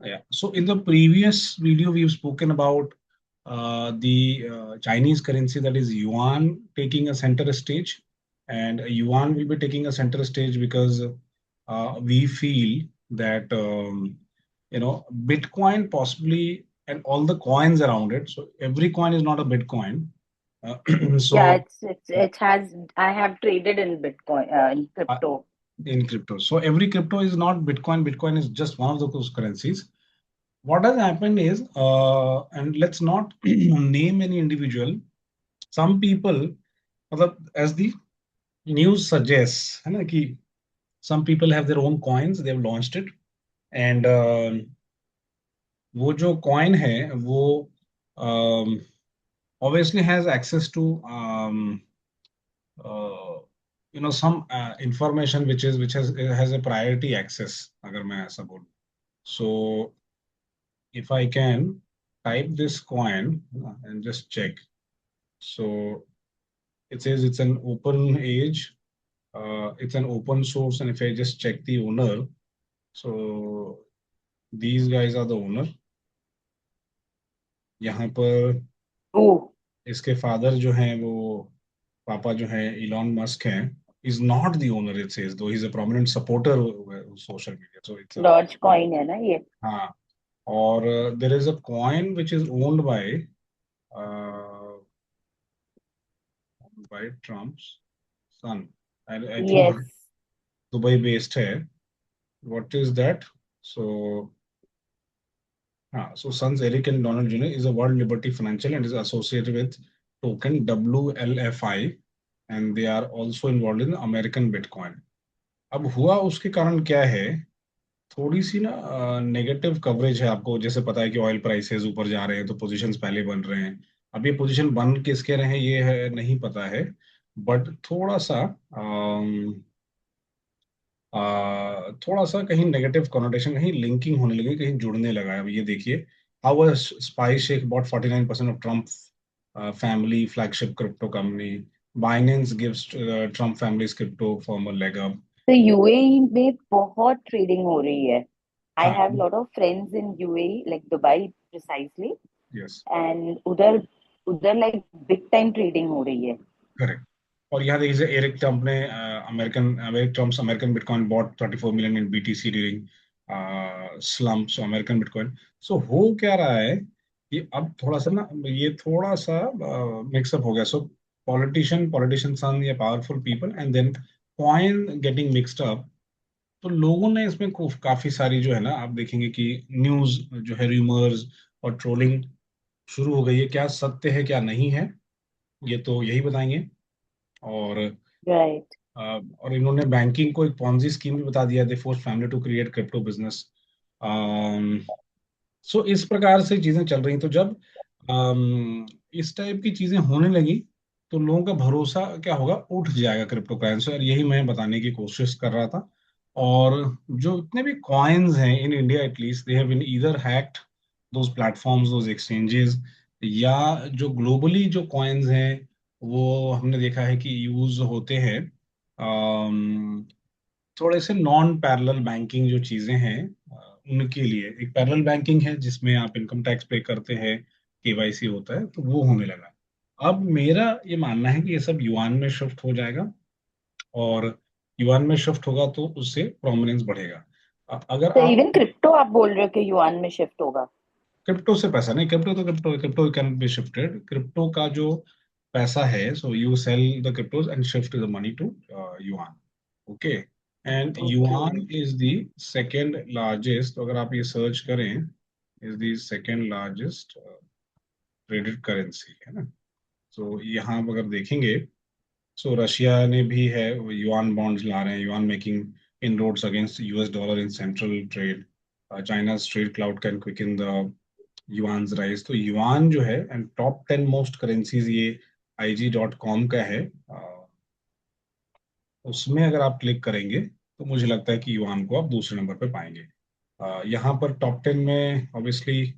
Yeah. So in the previous video, we've spoken about the Chinese currency, that is yuan, taking a center stage, and yuan will be taking a center stage because we feel that Bitcoin possibly, and all the coins around it. So every coin is not a Bitcoin. Yeah, So it has. I have traded in Bitcoin, in uh, crypto. in crypto, so every crypto is not Bitcoin. Bitcoin is just one of those currencies. What has happened is, and let's not name any individual. Some people, as the news suggests, है ना कि some people have their own coins. They have launched it, and वो जो coin है वो obviously has access to uh, some information which has a priority access. अगर मैं ऐसा बोलूं, so if I can type this coin and just check. So it says it's an open age, it's an open source, and if I just check the owner, so these guys are the owner. यहाँ पर Oh, इसके father जो हैं वो पापा जो हैं Elon Musk हैं, is not the owner, it says, though he's a prominent supporter of social media, so it's a Dogecoin है ना ये? हाँ. और there is a coin which is uh, owned by Trump's son, and I think yes. Dubai based है. What is that? So, so Sons Eric and Donald Jr. is a World Liberty Financial and is associated with token WLFI, and they are also involved in American Bitcoin. अब हुआ उसके कारण क्या है, थोड़ी सी ना negative coverage है. आपको जैसे पता है कि ऑयल प्राइसेस ऊपर जा रहे हैं तो पोजीशंस पहले बन रहे हैं. अब ये पोजीशन बन किसके रहे हैं ये है नहीं पता है, बट थोड़ा सा कहीं नेगेटिव कॉनोटेशन, कहीं लिंकिंग होने लगी, कहीं जुड़ने लगा है. अब ये देखिए, how a spy sheikh bought 49% of Trump family flagship crypto company. Binance gives Trump families crypto firm a leg up. तो यूएई में बहुत ट्रेडिंग हो रही है. आई हाँ. Have lot of friends in UAE, like Dubai precisely. Yes. And उधर उधर like big time trading हो रही है. करेक्ट. और यहाँ देखिए, एरिक ट्रम्प ने Eric Trump's American Bitcoin bought 34 million in BTC during slumps American Bitcoin. So हो क्या रहा है कि अब थोड़ा सा ना, ये थोड़ा सा मिक्सअप हो गया. सो पॉलिटिशियन सन या powerful people and then coin getting mixed up. तो लोगों ने इसमें काफी सारी जो है ना, आप देखेंगे कि न्यूज जो है, रूमर्स और ट्रोलिंग शुरू हो गई है. क्या सत्य है क्या नहीं है, ये तो यही बताएंगे. और राइट. और इन्होंने बैंकिंग को एक पॉन्जी स्कीम भी बता दिया. They force family to create crypto business. So इस प्रकार से चीजें चल रही. तो जब इस टाइप की चीजें होने लगी तो लोगों का भरोसा क्या होगा, उठ जाएगा क्रिप्टो करेंसी. और यही मैं बताने की कोशिश कर रहा था. और जो इतने भी कॉइन्स हैं in India, at least they have been either hacked, those platforms, those exchanges, या जो ग्लोबली जो कॉइन्स हैं वो हमने देखा है कि यूज होते हैं थोड़े से नॉन पैरेलल बैंकिंग जो चीजें हैं, उनके लिए. एक पैरेलल बैंकिंग है जिसमें आप इनकम टैक्स पे करते हैं, केवाईसी होता है, तो वो होने लगा. अब मेरा ये मानना है कि ये सब युआन में शिफ्ट हो जाएगा, और युआन में शिफ्ट होगा तो उससे प्रोमिनेंस बढ़ेगा. अगर तो आप इवन क्रिप्टो आप बोल रहे हो कि युआन में शिफ्ट होगा? क्रिप्टो से पैसा नहीं, crypto can be shifted. Crypto का जो पैसा है, so you sell the cryptos and shift the money to yuan. Okay. And okay. Yuan is the second largest, अगर आप ये सर्च करें, is the second largest traded currency, है ना. सो यहाँ आप अगर देखेंगे, सो रशिया ने भी है, युआन बॉन्ड्स ला रहे हैं, yuan making inroads against US dollar in central trade. China trade cloud can quicken the yuan's rise. तो युआन जो है, एंड टॉप 10 मोस्ट करेंसीज, ये IG.com का है. उसमें अगर आप क्लिक करेंगे तो मुझे लगता है कि युआन को आप दूसरे नंबर पे पाएंगे. यहाँ पर टॉप 10 में ऑब्वियसली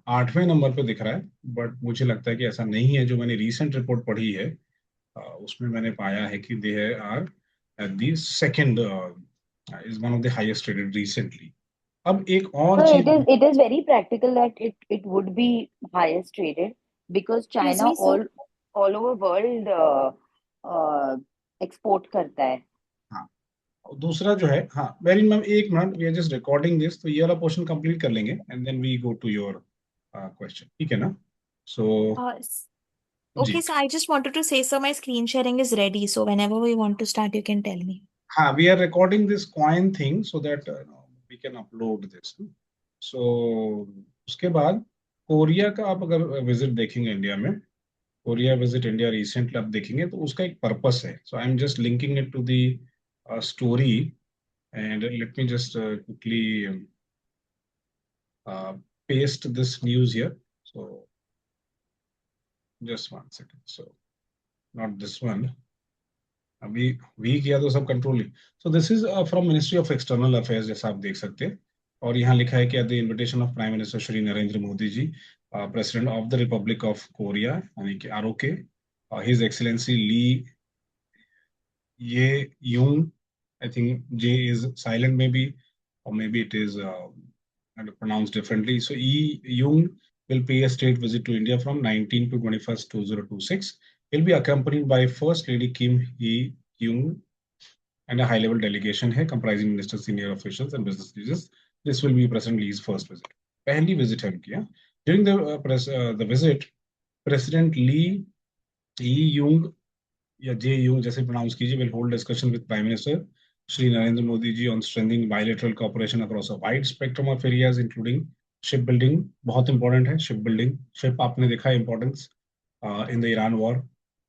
8वें नंबर पे दिख रहा है, बट मुझे लगता है कि ऐसा नहीं है. जो मैंने रीसेंट रिपोर्ट पढ़ी है, उसमें मैंने पाया है कि they are at the second, is one of the highest traded recently. अब एक और So चीज। it is very practical that it would be highest traded because Excuse China me, sir. all over world uh, export करता है. हाँ, और दूसरा जो है, हाँ वेरी मैम, एक minute, we are just recording this, तो ये वाला पोर्शन कंप्लीट कर लेंगे and then we go to your question, ठीक है ना? सो Okay, जी, so I just wanted to say, so my screen sharing is ready. So whenever we want to start, you can tell me. हाँ, we are recording this coin thing so that we can upload this. So उसके बाद Korea का आप अगर visit देखेंगे India में, Korea visit India recently आप देखेंगे, तो उसका एक पर्पस है। So I am just linking it to the story, and let me just quickly paste this news here. So just 1 second. So not this one. अभी we किया तो सब control he. So this is from ministry of external affairs, जैसा आप देख सकते हैं। और यहाँ लिखा है कि at the invitation of prime minister Shri Narendra Modi ji, president of the republic of Korea, यानी कि आरओके, हिज एक्सीलेंसी ली ये यूं, I think J is silent maybe, or maybe it is pronounced differently. So E Yoon will pay a state visit to India from 19 to 21st 2026. He'll be accompanied by First Lady Kim Hee Yoon and a high-level delegation है comprising ministers, senior officials and business leaders. This will be President Lee's first visit. पहली visit है उनकी, हाँ। During the visit, President Lee Yoon या जे यूं जैसे pronounce कीजिए, will hold discussion with prime minister Shri Narendra Modi ji on strengthening bilateral cooperation across a wide spectrum of areas including ship building. बहुत important है शिप बिल्डिंग, शिप आपने देखा है importance in the Iran war,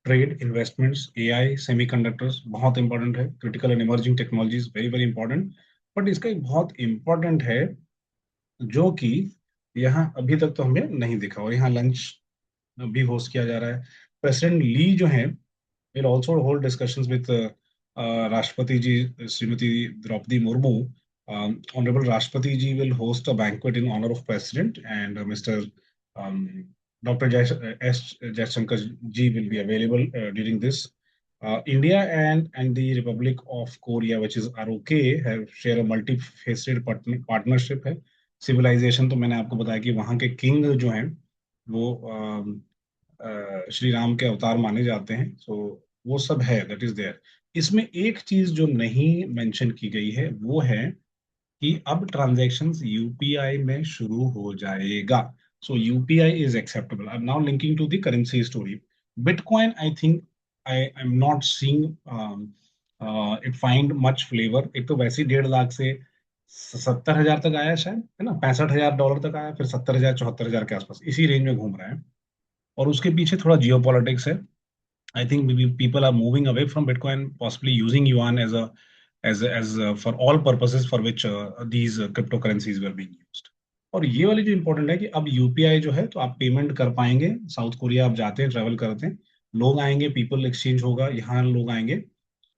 trade, investments, AI, semiconductors बहुत important है, critical and emerging technologies very very important. But इसका एक बहुत इंपॉर्टेंट है जो कि यहाँ अभी तक तो हमें नहीं दिखा, और यहाँ लंच भी होस्ट किया जा रहा है। प्रेसिडेंट ली जो है will also hold discussions with Rashtrapati ji, Srimati Draupadi Murmu. Honorable Rashtrapati ji will host a banquet in honor of President, and Mr. Um, Dr. S. Jaishankar ji will be available during this. India and the Republic of Korea, which is ROK, have share a multi-faceted partnership है। Civilisation तो मैंने आपको बताया कि वहाँ के king जो हैं वो श्री राम के अवतार माने जाते हैं। सो वो सब है, दैट इज देयर। इसमें एक चीज जो नहीं मेंशन की गई है वो है कि अब ट्रांजैक्शंस यूपीआई में शुरू हो जाएगा। So UPI is acceptable. I am now linking to the currency story. Bitcoin, I think I am not seeing it find much flavour. एक तो वैसे ही 1.5 लाख से 70,000 तक आया शायद, है ना, $65,000 तक आया, फिर 70,000 74,000 के आसपास इसी रेंज में घूम रहा है। और उसके पीछे थोड़ा जियो पॉलिटिक्स है। I think maybe people are moving away from Bitcoin, possibly using yuan as for all purposes for which these cryptocurrencies were being used. और ये वाली जो इम्पोर्टेंट है कि अब यूपीआई जो है तो आप पेमेंट कर पाएंगे। साउथ कोरिया आप जाते हैं, ट्रैवल करते हैं, लोग आएंगे, पीपल एक्सचेंज होगा, यहाँ लोग आएंगे।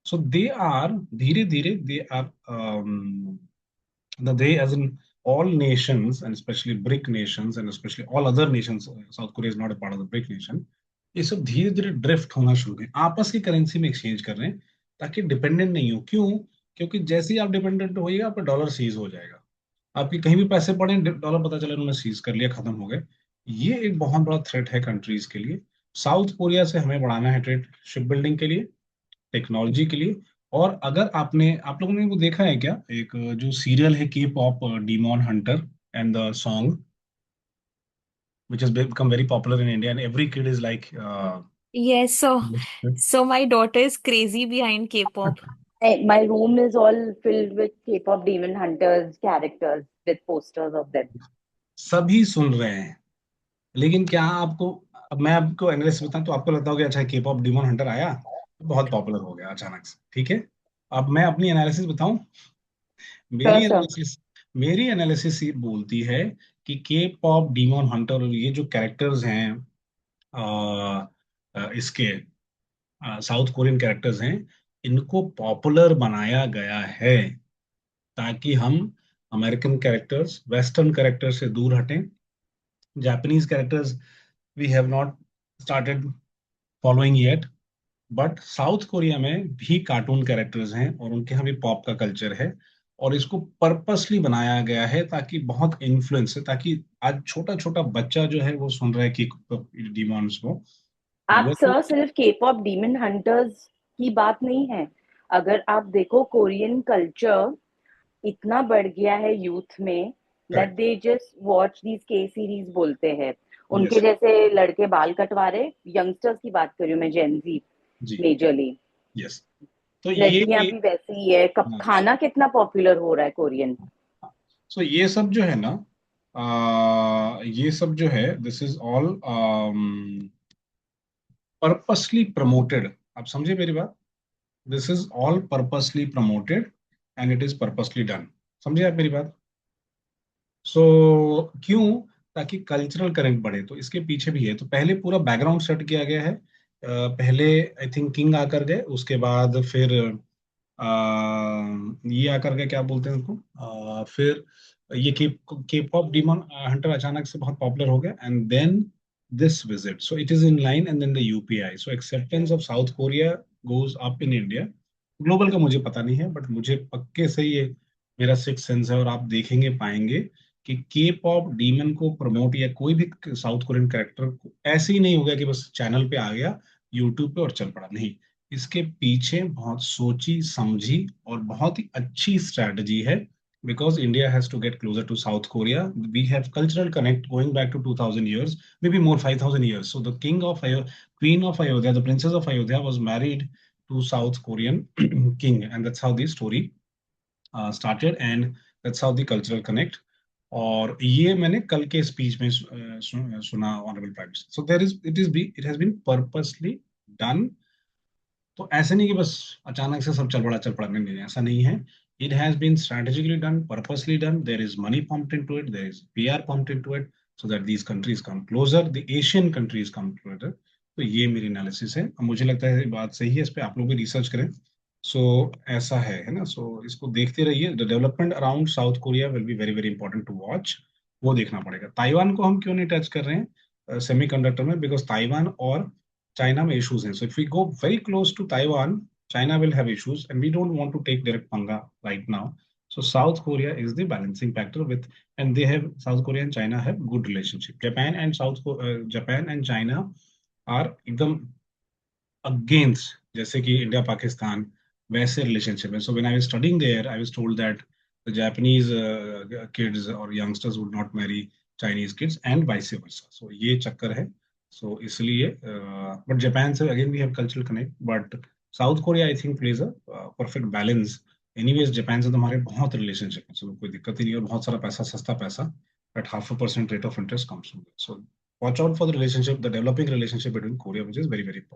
सो दे आर धीरे धीरे they are they, as in all nations, and especially BRIC nations, and especially all other nations, South Korea is not a part of the BRIC nation, ये सब धीरे धीरे ड्रिफ्ट होना शुरू हुए, आपस की करेंसी में एक्सचेंज कर रहे हैं ताकि डिपेंडेंट नहीं हो। क्यों? क्योंकि जैसे ही आप डिपेंडेंट होइएगा आपका डॉलर सीज हो जाएगा। आपके कहीं भी पैसे पड़े, डॉलर पता चला उन्होंने सीज कर लिया, खत्म हो गए। ये एक बहुत बड़ा थ्रेट है कंट्रीज के लिए। साउथ कोरिया से हमें बढ़ाना है ट्रेड, शिप बिल्डिंग के लिए, टेक्नोलॉजी के लिए। और अगर आप लोगों ने वो देखा है क्या, एक जो सीरियल है के pop demon Hunter and the song which has become very popular in India, and every kid is like Yes, so my daughter is crazy behind K-pop. My room is all filled with K-pop demon hunters characters with posters of them. सभी सुन रहे हैं। लेकिन क्या आपको, अब मैं आपको analysis बताऊं तो आपको लगता होगा अच्छा के पॉप डीमॉन हंटर आया तो बहुत पॉपुलर हो गया अचानक से, ठीक है। अब मैं अपनी एनालिसिस बताऊं। Sure, मेरी sure. एनालिसिस मेरी एनालिसिस ये बोलती है कि के पॉप डीमॉन हंटर और ये जो कैरेक्टर्स हैं, इसके साउथ कोरियन कैरेक्टर्स हैं, इनको पॉपुलर बनाया गया है ताकि हम अमेरिकन कैरेक्टर्स, वेस्टर्न कैरेक्टर से दूर हटें। Japanese characters we have not started following yet, but South Korea में भी कार्टून कैरेक्टर्स हैं और उनके यहाँ भी पॉप का कल्चर है। और इसको पर्पसली बनाया गया है ताकि बहुत इन्फ्लुएंस है, ताकि आज छोटा छोटा बच्चा जो है वो सुन रहा है कि डिमॉन्स को आप वो। सर सिर्फ के पॉप डीमन हंटर्स की बात नहीं है। अगर आप देखो कोरियन कल्चर इतना बढ़ गया है यूथ में that correct. They just watch these के सीरीज बोलते हैं। उनके यस। जैसे लड़के बाल कटवा रहे, यंगस्टर्स की बात कर रही हूँ मैं, जेनजी जी। मेजरली। यस। तो लड़कियां ये भी वैसे ही है। कब हाँ, खाना कितना पॉपुलर हो रहा है कोरियन। सो ये सब जो है ना, ये सब जो है, this is all purposely promoted. आप समझे मेरी बात? This is all purposely promoted and it is purposely done. समझे आप मेरी बात? सो क्यों? ताकि कल्चरल करेंट बढ़े, तो इसके पीछे भी है। तो पहले पूरा बैकग्राउंड सेट किया गया है। पहले आई थिंक किंग आकर गए, उसके बाद फिर ये आकर के क्या बोलते हैं उनको, फिर ये के पॉप डीमन हंटर अचानक से बहुत पॉपुलर हो गया, and then this visit, so it is in line, and then the UPI, so acceptance of South Korea goes up in India. Global का मुझे पता नहीं है, बट मुझे पक्के से ये मेरा सिक्स सेंस है, और आप देखेंगे पाएंगे कि के पॉप डीमन को प्रमोट, या कोई भी साउथ कोरियन कैरेक्टर को ऐसे ही नहीं हो गया कि बस चैनल पे आ गया यूट्यूब पे और चल पड़ा, नहीं। इसके पीछे बहुत सोची समझी और बहुत ही अच्छी स्ट्रैटेजी है, because India has to get closer to South Korea. We have cultural connect going back to 2000 years, maybe more 5000 years. So the king of queen of Ayodhya, the princess of Ayodhya was married to South Korean king, and that's how the story started, and that's how the cultural connect. और ये मैंने कल के speech में सुना honourable prime minister. So there is it has been purposely done. तो ऐसे नहीं कि बस अचानक से सब चल पड़ा, नहीं नहीं, ऐसा नहीं है। It has been strategically done, purposely done, there is money pumped into it, there is PR pumped into it, so that these countries come closer, the Asian countries come closer. तो ये मेरी एनालिसिस है, अब मुझे लगता है ये बात सही है, इस पे आप लोग भी रिसर्च करें। सो ऐसा है ना? सो इसको देखते रहिए, the development around South Korea will be very very important to watch. वो देखना पड़ेगा। ताइवान को हम क्यों नहीं टच कर रहे हैं सेमीकंडक्टर में? बिकॉज ताइवान और China में issues हैं. So if we go very close to Taiwan, China will have issues, and we don't want to take direct panga right now. So South Korea is the balancing factor with, and they have, South Korea and China have good relationship. Japan and China are एकदम against, जैसे कि India Pakistan वैसे relationship है। So when I was studying there, I was told that the Japanese kids और youngsters would not marry Chinese kids and vice versa. So ये चक्कर है। So इसलिए बट जापान से again we have cultural connect, but South Korea I think plays a perfect balance. Anyways Japan से तो हमारे बहुत रिलेशनशिप है, so कोई दिक्कत ही नहीं, और बहुत सारा पैसा, सस्ता पैसा at 0.5% rate of interest comes from it. So watch out for the relationship, the developing relationship between Korea, which is very, very important.